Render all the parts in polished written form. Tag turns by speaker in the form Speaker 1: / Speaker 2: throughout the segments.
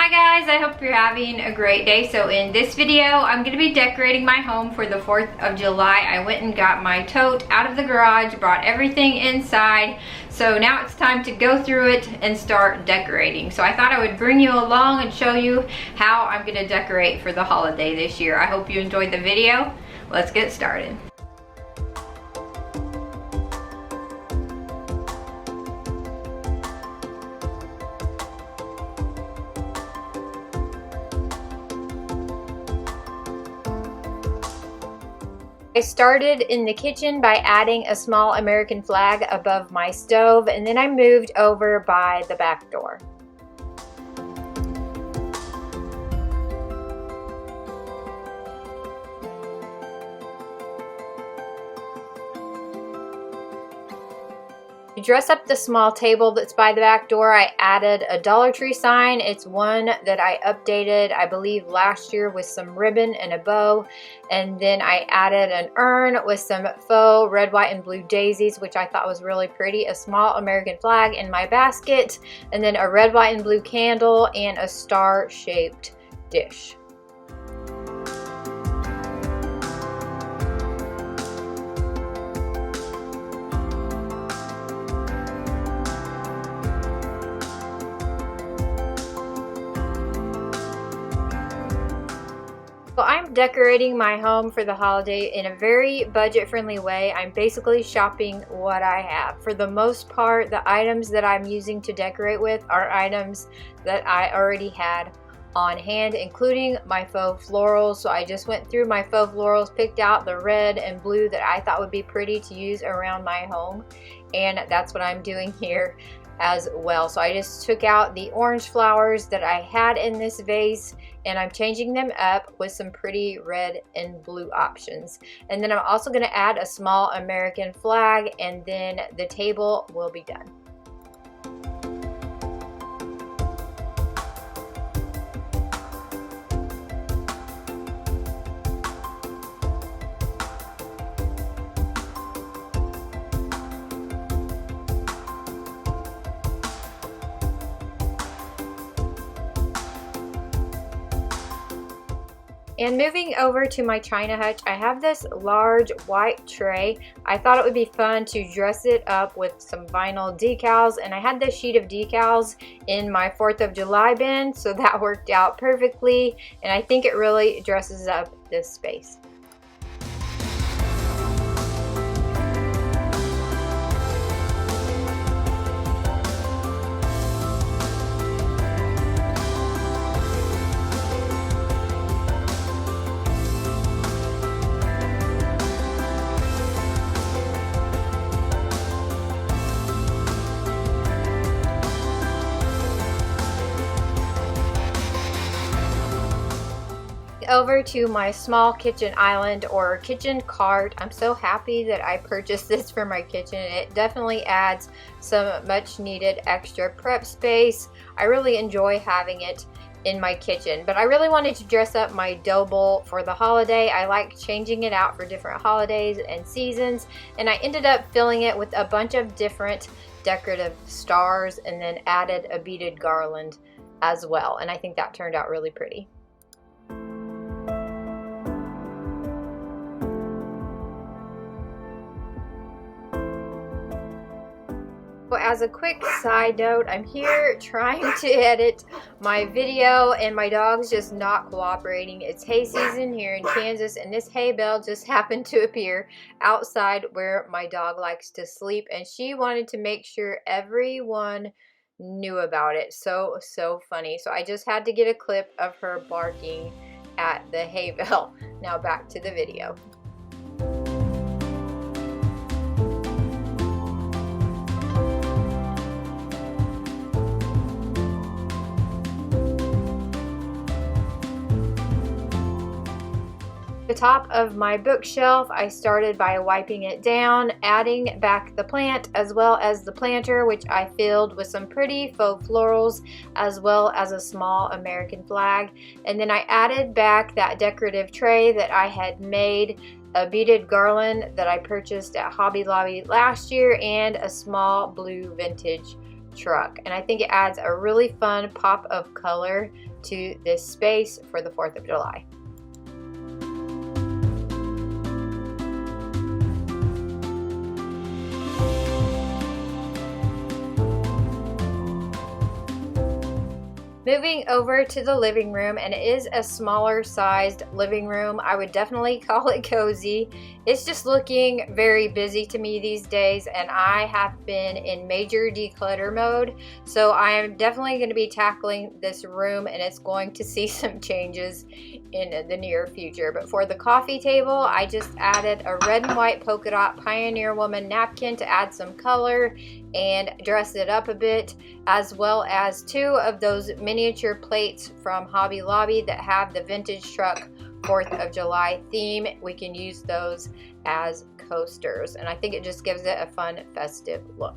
Speaker 1: Hi guys, I hope you're having a great day. So in this video, I'm going to be decorating my home for the 4th of July. I went and got my tote out of the garage, brought everything inside. So now it's time to go through it and start decorating. So I thought I would bring you along and show you how I'm going to decorate for the holiday this year. I hope you enjoyed the video. Let's get started. I started in the kitchen by adding a small American flag above my stove, and then I moved over by the back door. To dress up the small table that's by the back door, I added a Dollar Tree sign. It's one that I updated, I believe, last year with some ribbon and a bow. And then I added an urn with some faux red, white, and blue daisies, which I thought was really pretty. A small American flag in my basket, and then a red, white, and blue candle, and a star-shaped dish. So I'm decorating my home for the holiday in a very budget-friendly way. I'm basically shopping what I have. For the most part, the items that I'm using to decorate with are items that I already had on hand, including my faux florals. So I just went through my faux florals, picked out the red and blue that I thought would be pretty to use around my home, and that's what I'm doing here as well. So I just took out the orange flowers that I had in this vase, and I'm changing them up with some pretty red and blue options. And then I'm also going to add a small American flag, and then the table will be done. And moving over to my china hutch, I have this large white tray. I thought it would be fun to dress it up with some vinyl decals, and I had this sheet of decals in my 4th of July bin, so that worked out perfectly, and I think it really dresses up this space. Over to my small kitchen island or kitchen cart. I'm so happy that I purchased this for my kitchen. It definitely adds some much needed extra prep space. I really enjoy having it in my kitchen, but I really wanted to dress up my dough bowl for the holiday. I like changing it out for different holidays and seasons, and I ended up filling it with a bunch of different decorative stars, and then added a beaded garland as well, and I think that turned out really pretty. As a quick side note, I'm here trying to edit my video, and my dog's just not cooperating. It's hay season here in Kansas, and this hay bale just happened to appear outside where my dog likes to sleep, and she wanted to make sure everyone knew about it. So funny. So I just had to get a clip of her barking at the hay bale. Now back to the video. The top of my bookshelf, I started by wiping it down, adding back the plant as well as the planter, which I filled with some pretty faux florals as well as a small American flag. And then I added back that decorative tray that I had made, a beaded garland that I purchased at Hobby Lobby last year, and a small blue vintage truck. And I think it adds a really fun pop of color to this space for the 4th of July. Moving over to the living room, and it is a smaller sized living room. I would definitely call it cozy. It's just looking very busy to me these days, and I have been in major declutter mode. So I am definitely going to be tackling this room, and it's going to see some changes in the near future. But for the coffee table, I just added a red and white polka dot Pioneer Woman napkin to add some color and dress it up a bit, as well as 2 of those miniature plates from Hobby Lobby that have the vintage truck 4th of July theme. We can use those as coasters, and I think it just gives it a fun festive look.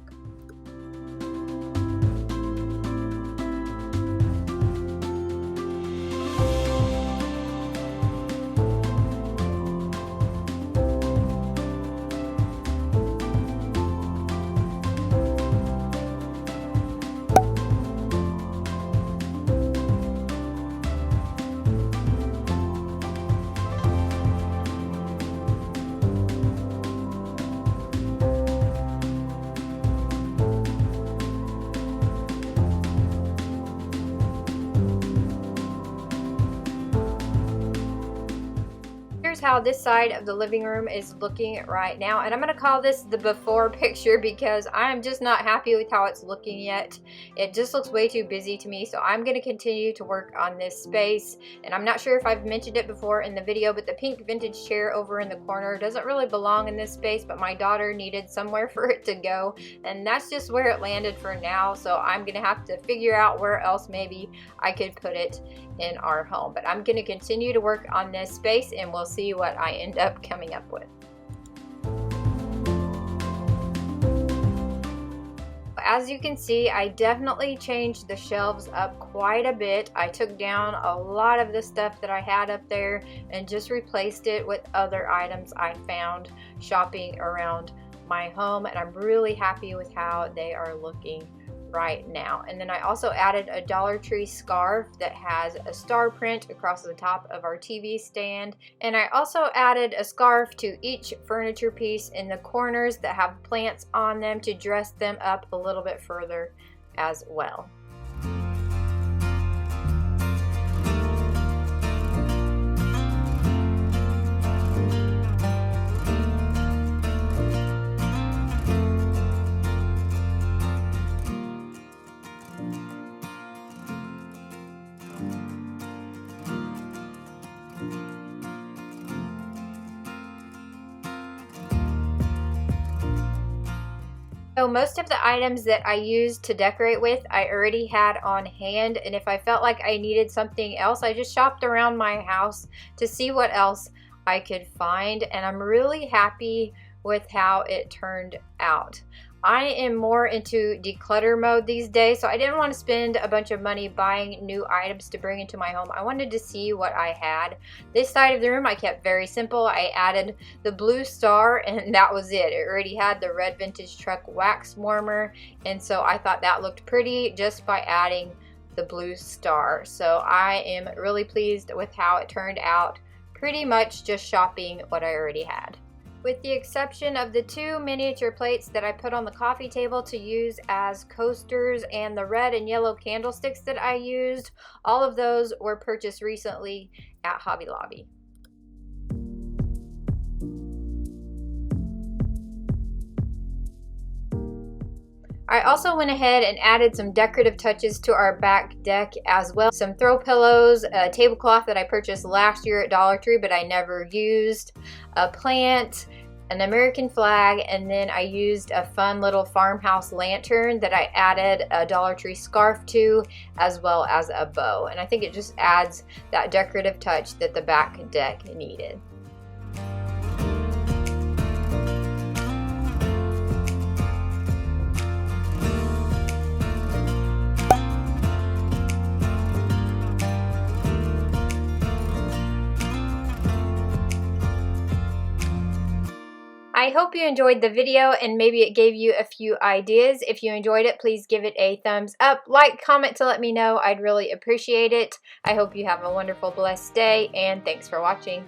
Speaker 1: How this side of the living room is looking right now, and I'm going to call this the before picture because I'm just not happy with how it's looking yet. It just looks way too busy to me, so I'm going to continue to work on this space. And I'm not sure if I've mentioned it before in the video, but the pink vintage chair over in the corner doesn't really belong in this space, but my daughter needed somewhere for it to go, and that's just where it landed for now. So I'm going to have to figure out where else maybe I could put it in our home. But I'm going to continue to work on this space, and we'll see what I end up coming up with. As you can see, I definitely changed the shelves up quite a bit. I took down a lot of the stuff that I had up there and just replaced it with other items I found shopping around my home, and I'm really happy with how they are looking right now. And then I also added a Dollar Tree scarf that has a star print across the top of our TV stand, and I also added a scarf to each furniture piece in the corners that have plants on them to dress them up a little bit further as well. So most of the items that I used to decorate with, I already had on hand, and if I felt like I needed something else, I just shopped around my house to see what else I could find, and I'm really happy with how it turned out. I am more into declutter mode these days, so I didn't want to spend a bunch of money buying new items to bring into my home. I wanted to see what I had. This side of the room I kept very simple. I added the blue star, and that was it. It already had the red vintage truck wax warmer, and so I thought that looked pretty just by adding the blue star. So I am really pleased with how it turned out, pretty much just shopping what I already had. With the exception of the 2 miniature plates that I put on the coffee table to use as coasters and the red and yellow candlesticks that I used, all of those were purchased recently at Hobby Lobby. I also went ahead and added some decorative touches to our back deck as well. Some throw pillows, a tablecloth that I purchased last year at Dollar Tree but I never used, a plant, an American flag, and then I used a fun little farmhouse lantern that I added a Dollar Tree scarf to, as well as a bow. And I think it just adds that decorative touch that the back deck needed. I I hope you enjoyed the video and maybe it gave you a few ideas. If you enjoyed it, please give it a thumbs up, like, comment to let me know. I'd really appreciate it. I hope you have a wonderful, blessed day, and thanks for watching.